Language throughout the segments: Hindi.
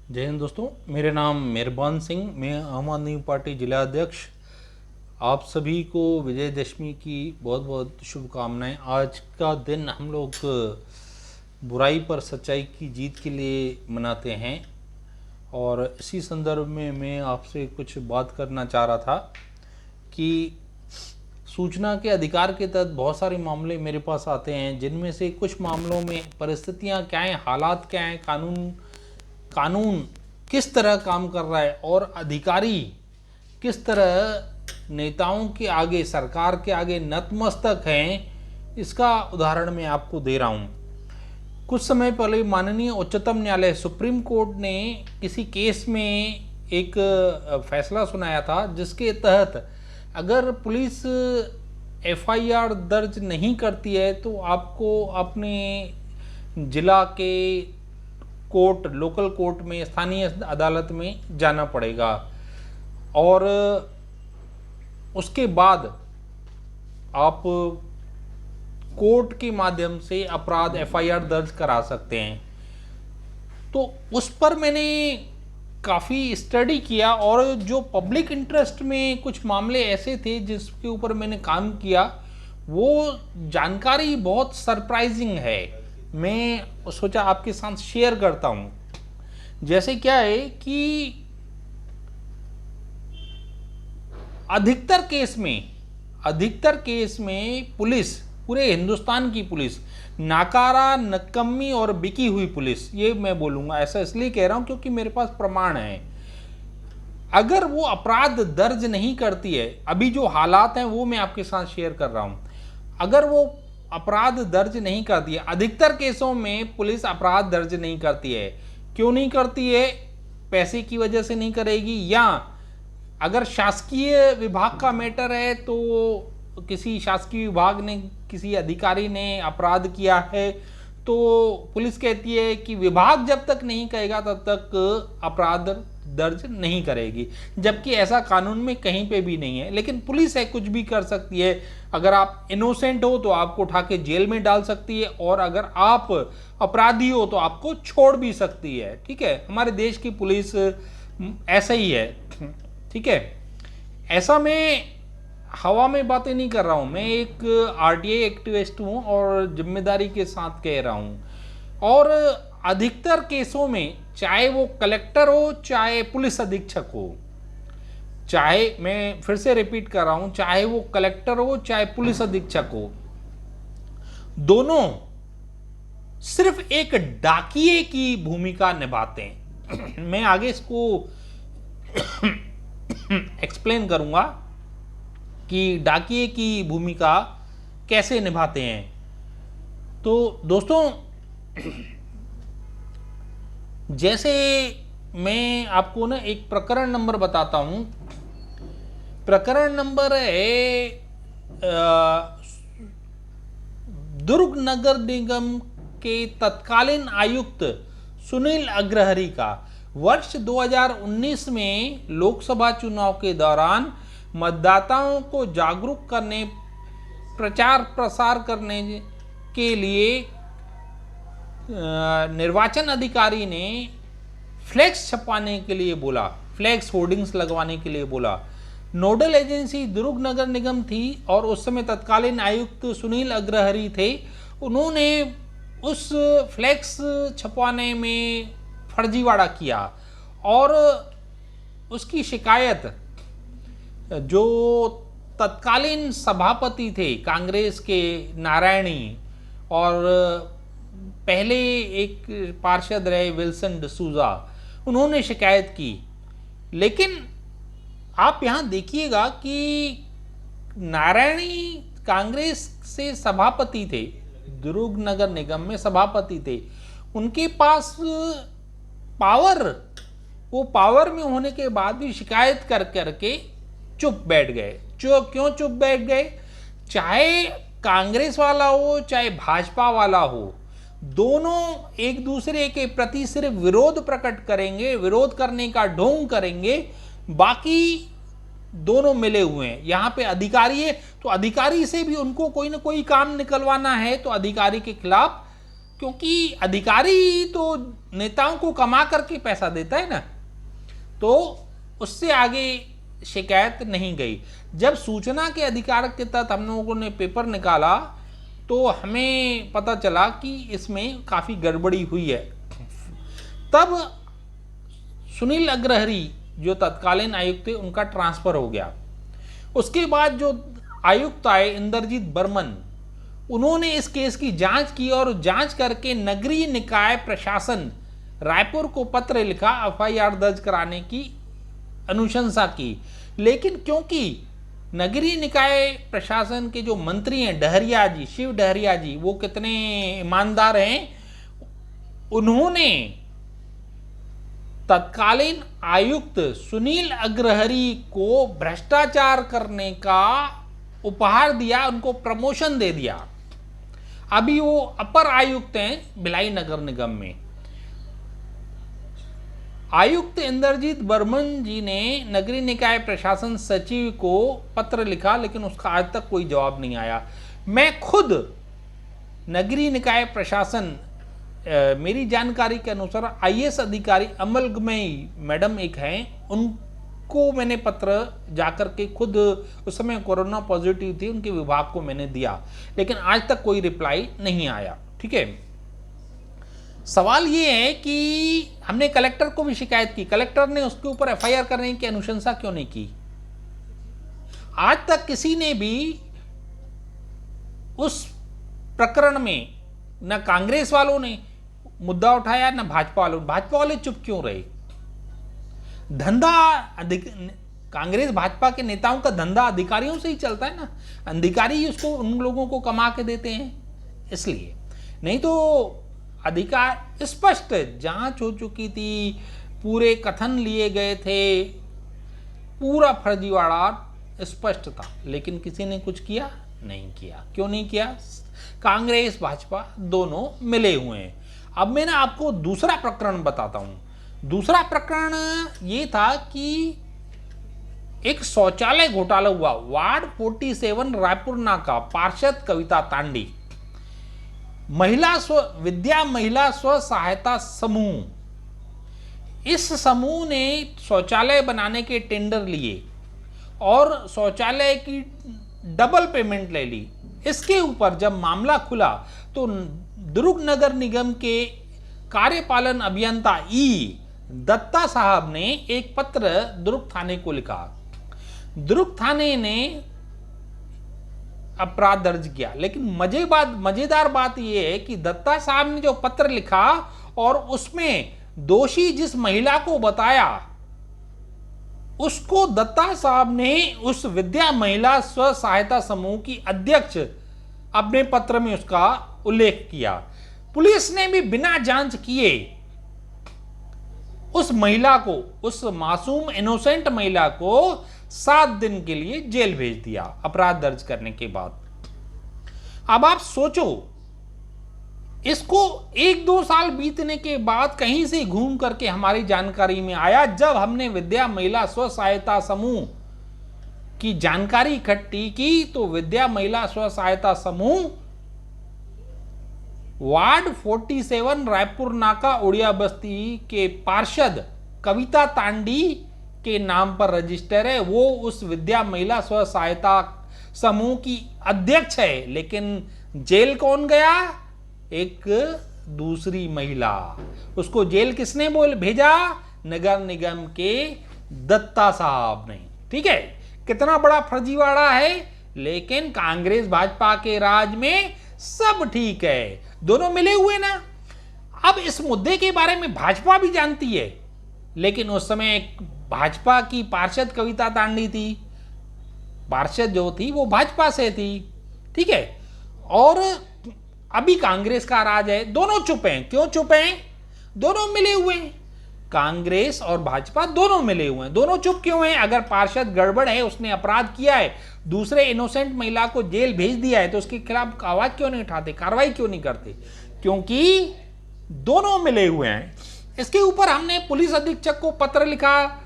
जय हिंद दोस्तों, मेरा नाम मेहरबान सिंह, मैं आम आदमी पार्टी जिला अध्यक्ष। आप सभी को विजयदशमी की बहुत बहुत शुभकामनाएं। आज का दिन हम लोग बुराई पर सच्चाई की जीत के लिए मनाते हैं और इसी संदर्भ में मैं आपसे कुछ बात करना चाह रहा था कि सूचना के अधिकार के तहत बहुत सारे मामले मेरे पास आते हैं, जिनमें से कुछ मामलों में परिस्थितियां क्या हैं, हालात क्या हैं, कानून किस तरह काम कर रहा है और अधिकारी किस तरह नेताओं के आगे, सरकार के आगे नतमस्तक हैं, इसका उदाहरण मैं आपको दे रहा हूँ। कुछ समय पहले माननीय उच्चतम न्यायालय सुप्रीम कोर्ट ने किसी केस में एक फैसला सुनाया था, जिसके तहत अगर पुलिस एफआईआर दर्ज नहीं करती है तो आपको अपने जिला के कोर्ट, लोकल कोर्ट में, स्थानीय अदालत में जाना पड़ेगा और उसके बाद आप कोर्ट के माध्यम से अपराध एफआईआर दर्ज करा सकते हैं। तो उस पर मैंने काफ़ी स्टडी किया और जो पब्लिक इंटरेस्ट में कुछ मामले ऐसे थे जिसके ऊपर मैंने काम किया, वो जानकारी बहुत सरप्राइजिंग है। मैं सोचा आपके साथ शेयर करता हूँ। जैसे क्या है कि अधिकतर केस में पुलिस, पूरे हिंदुस्तान की पुलिस नाकारा, नकम्मी और बिकी हुई पुलिस, ये मैं बोलूँगा। ऐसा इसलिए कह रहा हूँ क्योंकि मेरे पास प्रमाण है। अगर वो अपराध दर्ज नहीं करती है, अभी जो हालात हैं वो मैं आपके साथ शेयर कर रहा हूँ, अगर वो अपराध दर्ज नहीं करती है, अधिकतर केसों में पुलिस अपराध दर्ज नहीं करती है। क्यों नहीं करती है? पैसे की वजह से नहीं करेगी, या अगर शासकीय विभाग का मैटर है तो किसी शासकीय विभाग ने, किसी अधिकारी ने अपराध किया है तो पुलिस कहती है कि विभाग जब तक नहीं कहेगा तब तक अपराध दर्ज नहीं करेगी, जबकि ऐसा कानून में कहीं पे भी नहीं है। लेकिन पुलिस है, कुछ भी कर सकती है। अगर आप इनोसेंट हो तो आपको उठा के जेल में डाल सकती है, और अगर आप अपराधी हो तो आपको छोड़ भी सकती है। ठीक है, हमारे देश की पुलिस ऐसा ही है। ठीक है, ऐसा मैं हवा में बातें नहीं कर रहा हूं, मैं एक आरटीआई एक्टिविस्ट हूं और जिम्मेदारी के साथ कह रहा हूं। और अधिकतर केसों में, चाहे वो कलेक्टर हो, चाहे पुलिस अधीक्षक हो, चाहे, मैं फिर से रिपीट कर रहा हूं, चाहे वो कलेक्टर हो चाहे पुलिस अधीक्षक हो, दोनों सिर्फ एक डाकिये की भूमिका निभाते हैं। मैं आगे इसको एक्सप्लेन करूंगा कि डाकिये की भूमिका कैसे निभाते हैं। तो दोस्तों, जैसे मैं आपको ना एक प्रकरण नंबर बताता हूं। प्रकरण नंबर है दुर्ग नगर निगम के तत्कालीन आयुक्त सुनील अग्रहरि का। वर्ष 2019 में लोकसभा चुनाव के दौरान मतदाताओं को जागरूक करने, प्रचार प्रसार करने के लिए निर्वाचन अधिकारी ने फ्लैक्स छपवाने के लिए बोला, फ्लैक्स होर्डिंग्स लगवाने के लिए बोला। नोडल एजेंसी दुर्ग नगर निगम थी और उस समय तत्कालीन आयुक्त सुनील अग्रहरि थे। उन्होंने उस फ्लैक्स छपवाने में फर्जीवाड़ा किया और उसकी शिकायत जो तत्कालीन सभापति थे कांग्रेस के, नारायणी, और पहले एक पार्षद रहे विल्सन डिसूजा, उन्होंने शिकायत की। लेकिन आप यहाँ देखिएगा कि नारायणी कांग्रेस से सभापति थे, दुर्ग नगर निगम में सभापति थे, उनके पास पावर, वो पावर में होने के बाद भी शिकायत कर करके चुप बैठ गए। क्यों चुप बैठ गए? चाहे कांग्रेस वाला हो चाहे भाजपा वाला हो, दोनों एक दूसरे के प्रति सिर्फ विरोध प्रकट करेंगे, विरोध करने का ढोंग करेंगे, बाकी दोनों मिले हुए हैं। यहाँ पे अधिकारी है तो अधिकारी से भी उनको कोई ना कोई काम निकलवाना है, तो अधिकारी के खिलाफ, क्योंकि अधिकारी तो नेताओं को कमा करके पैसा देता है ना, तो उससे आगे शिकायत नहीं गई। जब सूचना के अधिकार के तहत हम लोगों ने पेपर निकाला तो हमें पता चला कि इसमें काफ़ी गड़बड़ी हुई है। तब सुनील अग्रहरी जो तत्कालीन आयुक्त थे उनका ट्रांसफ़र हो गया। उसके बाद जो आयुक्त आए इंद्रजीत बर्मन, उन्होंने इस केस की जांच की और जांच करके नगरीय निकाय प्रशासन रायपुर को पत्र लिखा एफआईआर दर्ज कराने की अनुशंसा की। लेकिन क्योंकि नगरीय निकाय प्रशासन के जो मंत्री हैं डहरिया जी, शिव डहरिया जी, वो कितने ईमानदार हैं, उन्होंने तत्कालीन आयुक्त सुनील अग्रहरी को भ्रष्टाचार करने का उपहार दिया, उनको प्रमोशन दे दिया। अभी वो अपर आयुक्त हैं भिलाई नगर निगम में। आयुक्त इंद्रजीत बर्मन जी ने नगरीय निकाय प्रशासन सचिव को पत्र लिखा, लेकिन उसका आज तक कोई जवाब नहीं आया। मैं खुद नगरीय निकाय प्रशासन, मेरी जानकारी के अनुसार आईएएस अधिकारी अमलगमयी मैडम एक हैं, उनको मैंने पत्र जाकर के खुद, उस समय कोरोना पॉजिटिव थी, उनके विभाग को मैंने दिया, लेकिन आज तक कोई रिप्लाई नहीं आया। ठीक है, सवाल ये है कि हमने कलेक्टर को भी शिकायत की, कलेक्टर ने उसके ऊपर एफआईआर करने की अनुशंसा क्यों नहीं की? आज तक किसी ने भी उस प्रकरण में, न कांग्रेस वालों ने मुद्दा उठाया न भाजपा वालों। भाजपा वाले चुप क्यों रहे? धंधा कांग्रेस भाजपा के नेताओं का धंधा अधिकारियों से ही चलता है ना, अधिकारी उसको, उन लोगों को कमा के देते हैं, इसलिए। नहीं तो अधिकार स्पष्ट, जांच हो चुकी थी, पूरे कथन लिए गए थे, पूरा फर्जीवाड़ा स्पष्ट था, लेकिन किसी ने कुछ किया नहीं किया। क्यों नहीं किया? कांग्रेस भाजपा दोनों मिले हुए हैं। अब मैं ना आपको दूसरा प्रकरण बताता हूं। दूसरा प्रकरण ये था कि एक शौचालय घोटाला हुआ, वार्ड 47 रायपुर नाका, पार्षद कविता तांडी, विद्या महिला स्व सहायता समूह। इस समूह ने शौचालय बनाने के टेंडर लिए और शौचालय की डबल पेमेंट ले ली। इसके ऊपर जब मामला खुला तो दुर्ग नगर निगम के कार्यपालन अभियंता दत्ता साहब ने एक पत्र दुर्ग थाने को लिखा। दुर्ग थाने ने अपराध दर्ज किया, लेकिन मजेदार बात यह है कि दत्ता साहब ने जो पत्र लिखा और उसमें दोषी जिस महिला को बताया, उसको दत्ता साहब ने उस विद्या महिला स्व सहायता समूह की अध्यक्ष अपने पत्र में उसका उल्लेख किया। पुलिस ने भी बिना जांच किए उस महिला को, उस मासूम इनोसेंट महिला को 7 दिन के लिए जेल भेज दिया अपराध दर्ज करने के बाद। अब आप सोचो, इसको 1-2 साल बीतने के बाद कहीं से घूम करके हमारी जानकारी में आया, जब हमने विद्या महिला स्व सहायता समूह की जानकारी इकट्ठी की, तो विद्या महिला स्व सहायता समूह वार्ड 47 रायपुर नाका उड़िया बस्ती के पार्षद कविता तांडी के नाम पर रजिस्टर है। वो उस विद्या महिला स्व सहायता समूह की अध्यक्ष है, लेकिन जेल कौन गया? एक दूसरी महिला। उसको जेल किसने भेजा? नगर निगम के दत्ता साहब ने। ठीक है, कितना बड़ा फर्जीवाड़ा है, लेकिन कांग्रेस भाजपा के राज में सब ठीक है, दोनों मिले हुए ना। अब इस मुद्दे के बारे में भाजपा भी जानती है, लेकिन उस समय भाजपा की पार्षद कविता तांडी थी, पार्षद जो थी वो भाजपा से थी। ठीक है, और अभी कांग्रेस का राज है, दोनों चुप हैं। क्यों चुप हैं? दोनों मिले हुए हैं, कांग्रेस और भाजपा दोनों मिले हुए हैं। दोनों चुप क्यों हैं? अगर पार्षद गड़बड़ है, उसने अपराध किया है, दूसरे इनोसेंट महिला को जेल भेज दिया है, तो उसके खिलाफ आवाज क्यों नहीं उठाते, कार्रवाई क्यों नहीं करते? क्योंकि दोनों मिले हुए हैं। इसके ऊपर हमने पुलिस अधीक्षक को पत्र लिखा,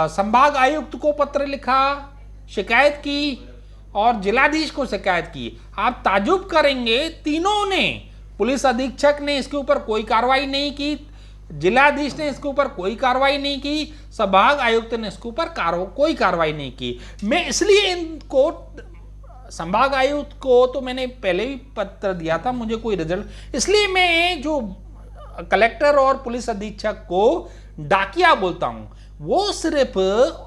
संभाग आयुक्त को पत्र लिखा, शिकायत की और जिलाधीश को शिकायत की। आप ताजुब करेंगे, तीनों ने, पुलिस अधीक्षक ने इसके ऊपर कोई कार्रवाई नहीं की, जिलाधीश ने इसके ऊपर कोई कार्रवाई नहीं की, संभाग आयुक्त ने इसके ऊपर कोई कार्रवाई नहीं की। मैं इसलिए इनको, संभाग आयुक्त को तो मैंने पहले भी पत्र दिया था, मुझे कोई रिजल्ट, इसलिए मैं जो कलेक्टर और पुलिस अधीक्षक को डाकिया बोलता हूं। वो सिर्फ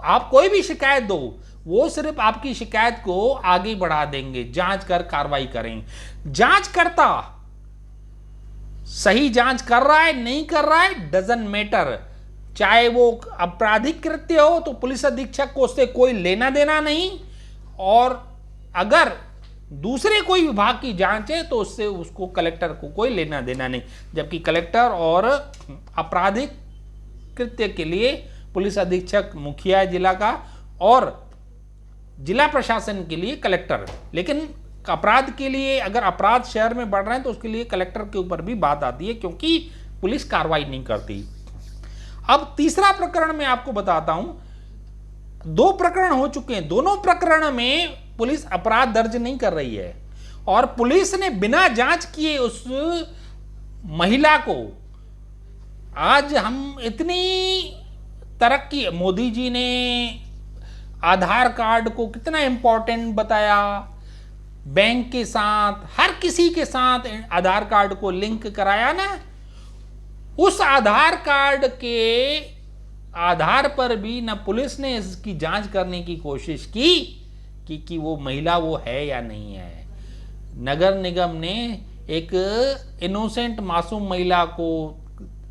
आप कोई भी शिकायत दो, वो सिर्फ आपकी शिकायत को आगे बढ़ा देंगे, जांच कर कार्रवाई करेंगे। जांचकर्ता सही जांच कर रहा है नहीं कर रहा है डजंट मैटर, चाहे वो आपराधिक कृत्य हो तो पुलिस अधीक्षक को उससे कोई लेना देना नहीं, और अगर दूसरे कोई विभाग की जांच है तो उससे उसको कलेक्टर को कोई लेना देना नहीं। जबकि कलेक्टर और आपराधिक कृत्य के लिए पुलिस अधीक्षक मुखिया जिला का और जिला प्रशासन के लिए कलेक्टर, लेकिन अपराध के लिए अगर अपराध शहर में बढ़ रहे हैं तो उसके लिए कलेक्टर के ऊपर भी बात आती है, क्योंकि पुलिस कार्रवाई नहीं करती। अब तीसरा प्रकरण मैं आपको बताता हूं। 2 प्रकरण हो चुके हैं, दोनों प्रकरण में पुलिस अपराध दर्ज नहीं कर रही है, और पुलिस ने बिना जांच किए उस महिला को, आज हम इतनी तरक्की, मोदी जी ने आधार कार्ड को कितना इंपॉर्टेंट बताया, बैंक के साथ हर किसी के साथ आधार कार्ड को लिंक कराया ना, उस आधार कार्ड के आधार पर भी ना पुलिस ने इसकी जांच करने की कोशिश की कि वो महिला वो है या नहीं है। नगर निगम ने एक इनोसेंट मासूम महिला को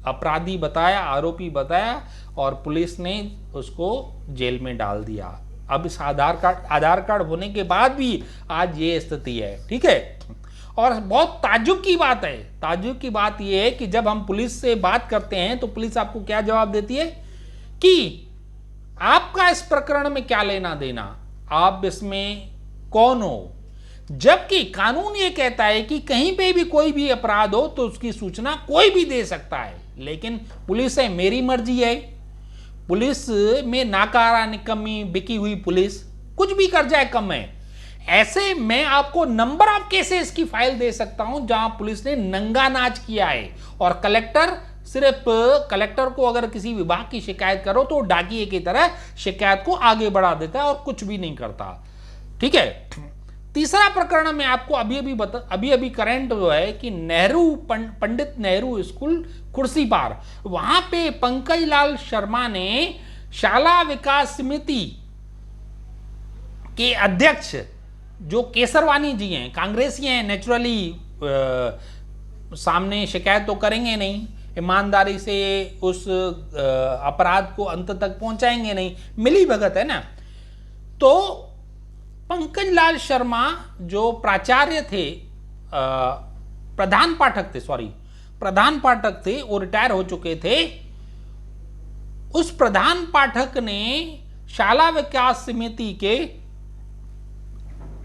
अपराधी बताया, आरोपी बताया, और पुलिस ने उसको जेल में डाल दिया। अब इस आधार कार्ड होने के बाद भी आज ये स्थिति है, ठीक है। और बहुत ताज्जुब की बात है, ताज्जुब की बात ये है कि जब हम पुलिस से बात करते हैं तो पुलिस आपको क्या जवाब देती है कि आपका इस प्रकरण में क्या लेना देना, आप इसमें कौन हो। जबकि कानून ये कहता है कि कहीं पे भी कोई भी अपराध हो तो उसकी सूचना कोई भी दे सकता है, लेकिन पुलिस है मेरी मर्जी है। पुलिस में नाकारा निकम्मी बिकी हुई पुलिस कुछ भी कर जाए कम है। ऐसे मैं आपको नंबर ऑफ केसेस की फाइल दे सकता हूं जहां पुलिस ने नंगा नाच किया है, और कलेक्टर को अगर किसी विभाग की शिकायत करो तो डाकिये की तरह शिकायत को आगे बढ़ा देता है और कुछ भी नहीं करता, ठीक है। तीसरा प्रकरण में आपको अभी करंट जो है कि पंडित नेहरू स्कूल खुर्सीपार, वहां पे पंकज लाल शर्मा ने शाला विकास समिति के अध्यक्ष जो केसरवानी जी हैं, कांग्रेसी हैं, नेचुरली सामने शिकायत तो करेंगे नहीं, ईमानदारी से उस अपराध को अंत तक पहुंचाएंगे नहीं, मिली भगत है ना। तो पंकज लाल शर्मा जो प्राचार्य थे, प्रधान पाठक थे, वो रिटायर हो चुके थे। उस प्रधान पाठक ने शाला विकास समिति के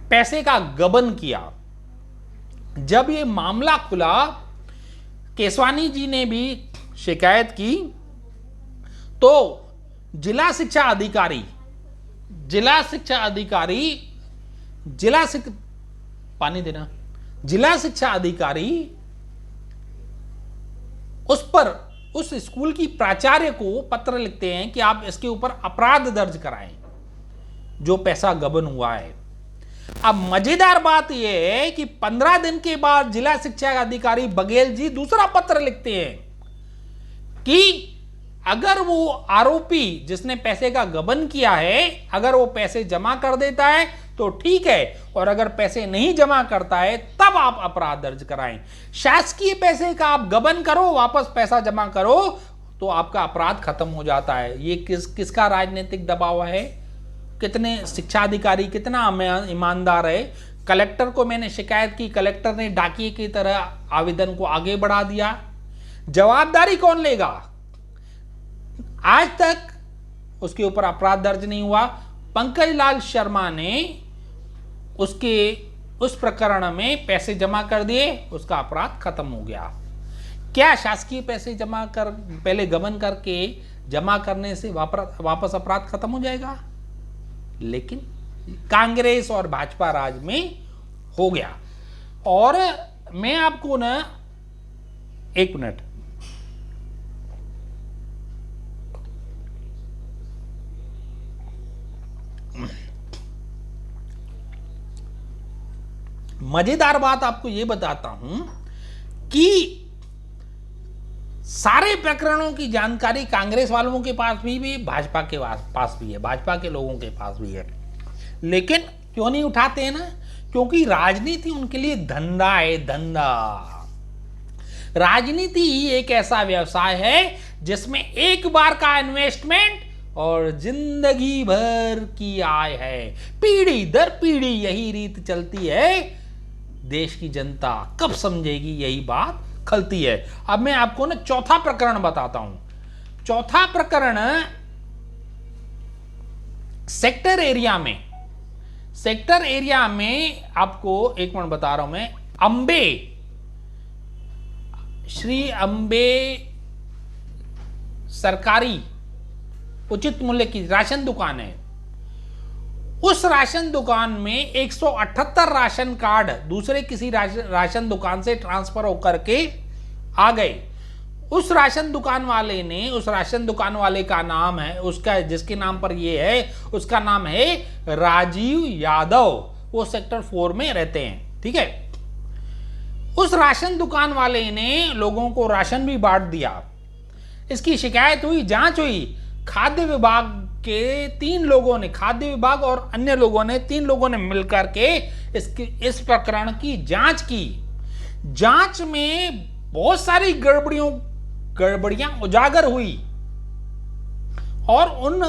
पैसे का गबन किया। जब ये मामला खुला, केसवानी जी ने भी शिकायत की, तो जिला शिक्षा अधिकारी उस स्कूल की प्राचार्य को पत्र लिखते हैं कि आप इसके ऊपर अपराध दर्ज कराएं, जो पैसा गबन हुआ है। अब मजेदार बात यह है कि 15 दिन के बाद जिला शिक्षा अधिकारी बघेल जी दूसरा पत्र लिखते हैं कि अगर वो आरोपी जिसने पैसे का गबन किया है, अगर वो पैसे जमा कर देता है तो ठीक है, और अगर पैसे नहीं जमा करता है तब आप अपराध दर्ज कराएं। शासकीय पैसे का आप गबन करो, वापस पैसा जमा करो तो आपका अपराध खत्म हो जाता है। ये किसका राजनीतिक दबाव है? कितने शिक्षा अधिकारी कितना ईमानदार है। कलेक्टर को मैंने शिकायत की, कलेक्टर ने डाकिये की तरह आवेदन को आगे बढ़ा दिया। जवाबदारी कौन लेगा? आज तक उसके ऊपर अपराध दर्ज नहीं हुआ। पंकज लाल शर्मा ने उस प्रकरण में पैसे जमा कर दिए, उसका अपराध खत्म हो गया। क्या शासकीय पैसे जमा कर, पहले गबन करके जमा करने से वापस अपराध खत्म हो जाएगा? लेकिन कांग्रेस और भाजपा राज में हो गया। और मैं आपको ना एक मिनट। मजेदार बात आपको यह बताता हूं कि सारे प्रकरणों की जानकारी कांग्रेस वालों के पास भी भाजपा के पास भी है, भाजपा के लोगों के पास भी है, लेकिन क्यों नहीं उठाते हैं ना? क्योंकि राजनीति उनके लिए धंधा है, धंधा। राजनीति ही एक ऐसा व्यवसाय है जिसमें एक बार का इन्वेस्टमेंट और जिंदगी भर की आय है। पीढ़ी दर पीढ़ी यही रीत चलती है। देश की जनता कब समझेगी, यही बात खलती है। अब मैं आपको ना चौथा प्रकरण बताता हूं। चौथा प्रकरण सेक्टर एरिया में आपको एक मिनट बता रहा हूं मैं। श्री अंबे सरकारी उचित मूल्य की राशन दुकान है। उस राशन दुकान में 178 राशन कार्ड दूसरे किसी राशन दुकान से ट्रांसफर होकर के आ गए। उस राशन दुकान वाले का नाम है, उसका जिसके नाम पर ये है, उसका नाम है राजीव यादव। वो सेक्टर 4 में रहते हैं, ठीक है। उस राशन दुकान वाले ने लोगों को राशन भी बांट दिया। इसकी शिकायत हुई, जांच हुई। खाद्य विभाग के 3 लोगों ने, खाद्य विभाग और अन्य लोगों ने, 3 लोगों ने मिलकर के इस प्रकरण की जांच की। जांच में बहुत सारी गड़बड़ियां उजागर हुई और उन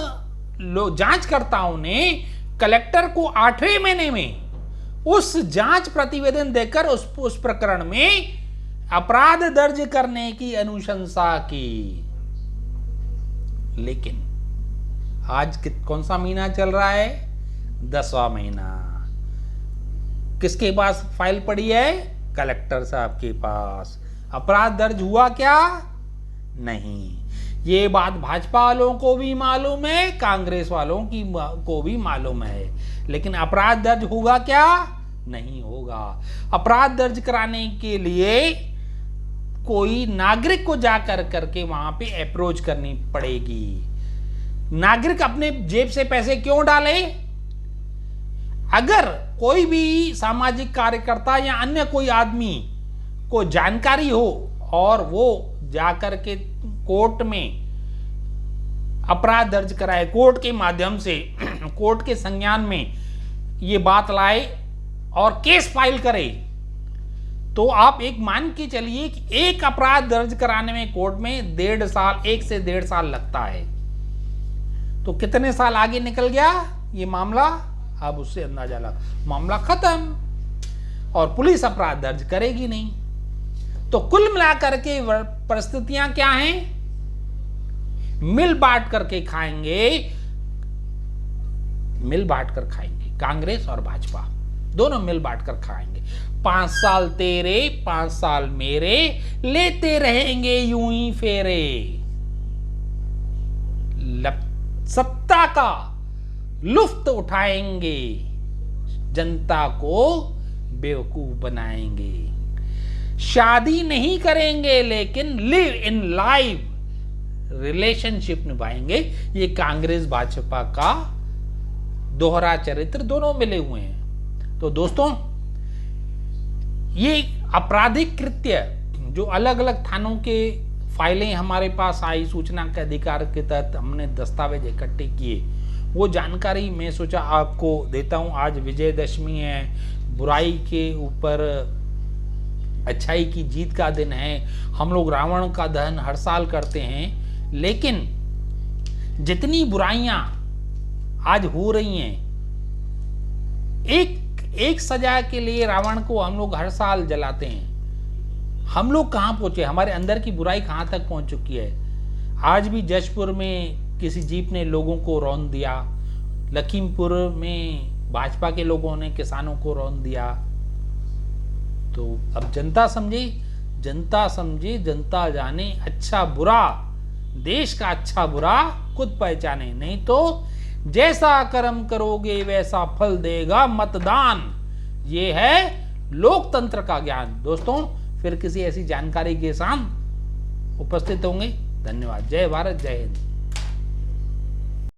जांचकर्ताओं ने कलेक्टर को 8वें महीने में उस जांच प्रतिवेदन देकर उस प्रकरण में अपराध दर्ज करने की अनुशंसा की। लेकिन आज कौन सा महीना चल रहा है? 10वां महीना। किसके पास फाइल पड़ी है? कलेक्टर साहब के पास। अपराध दर्ज हुआ क्या? नहीं। ये बात भाजपा वालों को भी मालूम है, कांग्रेस वालों को भी मालूम है, लेकिन अपराध दर्ज होगा क्या? नहीं होगा। अपराध दर्ज कराने के लिए कोई नागरिक को जाकर करके वहां पे अप्रोच करनी पड़ेगी। नागरिक अपने जेब से पैसे क्यों डाले? अगर कोई भी सामाजिक कार्यकर्ता या अन्य कोई आदमी को जानकारी हो और वो जाकर के कोर्ट में अपराध दर्ज कराए, कोर्ट के माध्यम से, कोर्ट के संज्ञान में ये बात लाए और केस फाइल करे, तो आप एक मान के चलिए कि एक अपराध दर्ज कराने में कोर्ट में 1.5 साल, 1 से 1.5 साल लगता है। तो कितने साल आगे निकल गया ये मामला? अब उससे अंदाजा लगा, मामला खत्म और पुलिस अपराध दर्ज करेगी नहीं। तो कुल मिलाकर के परिस्थितियां क्या हैं? मिल बांट करके खाएंगे, मिल बांट कर खाएंगे। कांग्रेस और भाजपा दोनों मिल बांट कर खाएंगे। 5 साल तेरे, 5 साल मेरे, लेते रहेंगे यूं ही फेरे। सत्ता का लुफ्त उठाएंगे, जनता को बेवकूफ बनाएंगे। शादी नहीं करेंगे लेकिन लिव इन लाइव रिलेशनशिप निभाएंगे। ये कांग्रेस भाजपा का दोहरा चरित्र दोनों मिले हुए हैं। तो दोस्तों, ये आपराधिक कृत्य जो अलग अलग थानों के फाइलें हमारे पास आई, सूचना के अधिकार के तहत हमने दस्तावेज इकट्ठे किए, वो जानकारी मैं सोचा आपको देता हूं। आज विजयदशमी है, बुराई के ऊपर अच्छाई की जीत का दिन है। हम लोग रावण का दहन हर साल करते हैं, लेकिन जितनी बुराइयां आज हो रही हैं, एक सजा के लिए रावण को हम लोग हर साल जलाते हैं। हम लोग कहां पहुंचे? हमारे अंदर की बुराई कहां तक पहुंच चुकी है? आज भी जशपुर में किसी जीप ने लोगों को रौंद दिया, लखीमपुर में भाजपा के लोगों ने किसानों को रौंद दिया। तो अब जनता समझे, जनता जाने, अच्छा बुरा, देश का अच्छा बुरा खुद पहचाने। नहीं तो जैसा कर्म करोगे वैसा फल देगा मतदान। ये है लोकतंत्र का ज्ञान। दोस्तों, फिर किसी ऐसी जानकारी के साथ उपस्थित होंगे। धन्यवाद। जय भारत, जय हिंद।